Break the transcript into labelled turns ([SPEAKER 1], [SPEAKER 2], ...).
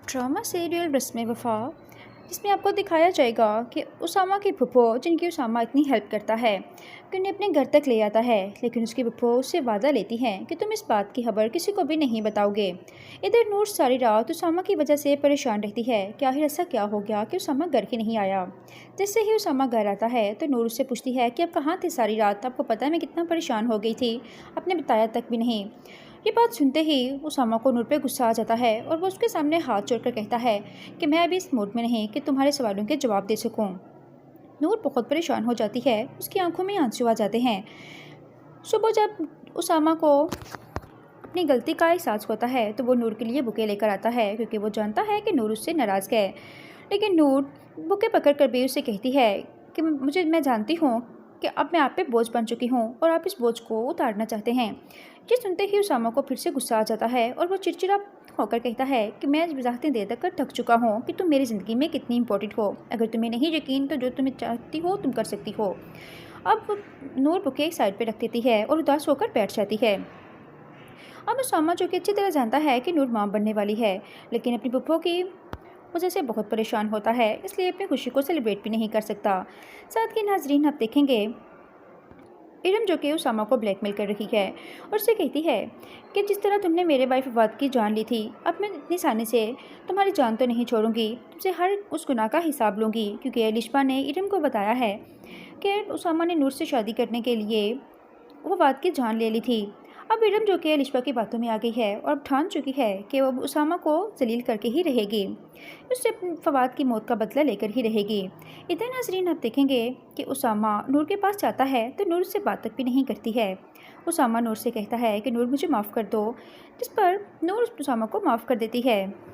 [SPEAKER 1] Drama serial रस्म वफ़ा, जिसमें आपको दिखाया जाएगा कि उसामा की फूफो, जिनकी उसामा इतनी हेल्प करता है कि उन्हें अपने घर तक ले आता है, लेकिन उसकी फूफो उससे वादा लेती हैं कि तुम इस बात की खबर किसी को भी नहीं बताओगे। इधर नूर सारी रात उसामा की वजह से परेशान रहती है कि आखिर ऐसा क्या हो गया कि उसामा घर ही नहीं आया। जैसे ही उसामा घर आता है तो नूर उससे पूछती है कि अब कहाँ थे सारी रात, आपको पता है मैं कितना परेशान हो गई थी, आपने बताया तक भी नहीं। ये बात सुनते ही उसामा को नूर पे गुस्सा आ जाता है और वो उसके सामने हाथ जोड़कर कहता है कि मैं अभी इस मूड में नहीं कि तुम्हारे सवालों के जवाब दे सकूं। नूर बहुत परेशान हो जाती है, उसकी आंखों में आंसू आ जाते हैं। सुबह जब उसामा को अपनी गलती का एहसास होता है तो वो नूर के लिए बुके लेकर आता है, क्योंकि वो जानता है कि नूर उससे नाराज़ है। लेकिन नूर बुके पकड़ कर भी उससे कहती है कि मैं जानती हूँ कि अब मैं आप पे बोझ बन चुकी हूँ और आप इस बोझ को उतारना चाहते हैं। ये सुनते ही उसामा को फिर से गुस्सा आ जाता है और वो चिड़चिड़ा होकर कहता है कि मैं इतनी देर तक थक चुका हूँ कि तुम मेरी ज़िंदगी में कितनी इंपॉर्टेंट हो। अगर तुम्हें नहीं यकीन तो जो तुम्हें चाहती हो तुम कर सकती हो। अब नूर बुके एक साइड पे रख देती है और उदास होकर बैठ जाती है। अब उसामा, जो कि अच्छी तरह जानता है कि नूर माँ बनने वाली है, लेकिन अपनी फूफो की वजह से बहुत परेशान होता है, इसलिए अपनी खुशी को सेलिब्रेट भी नहीं कर सकता। साथ ही नाजरीन, आप देखेंगे इरम जो कि उसामा को ब्लैकमेल कर रही है और उससे कहती है कि जिस तरह तुमने मेरे भाई फवाद की जान ली थी, अब मैं इतनी आसानी से तुम्हारी जान तो नहीं छोड़ूंगी, तुमसे हर उस गुनाह का हिसाब लूँगी, क्योंकि अलिशबा ने इरम को बताया है कि उसामा ने नूर से शादी करने के लिए फवाद की जान ले ली थी। अब इरम, जो कि अलिशबा की बातों में आ गई है और अब ठान चुकी है कि वो उसामा को जलील करके ही रहेगी, उससे फवाद की मौत का बदला लेकर ही रहेगी। इधर नाजरीन, आप देखेंगे कि उसामा नूर के पास जाता है तो नूर उससे बात तक भी नहीं करती है। उसामा नूर से कहता है कि नूर मुझे माफ़ कर दो, जिस पर नूर उसामा को माफ़ कर देती है।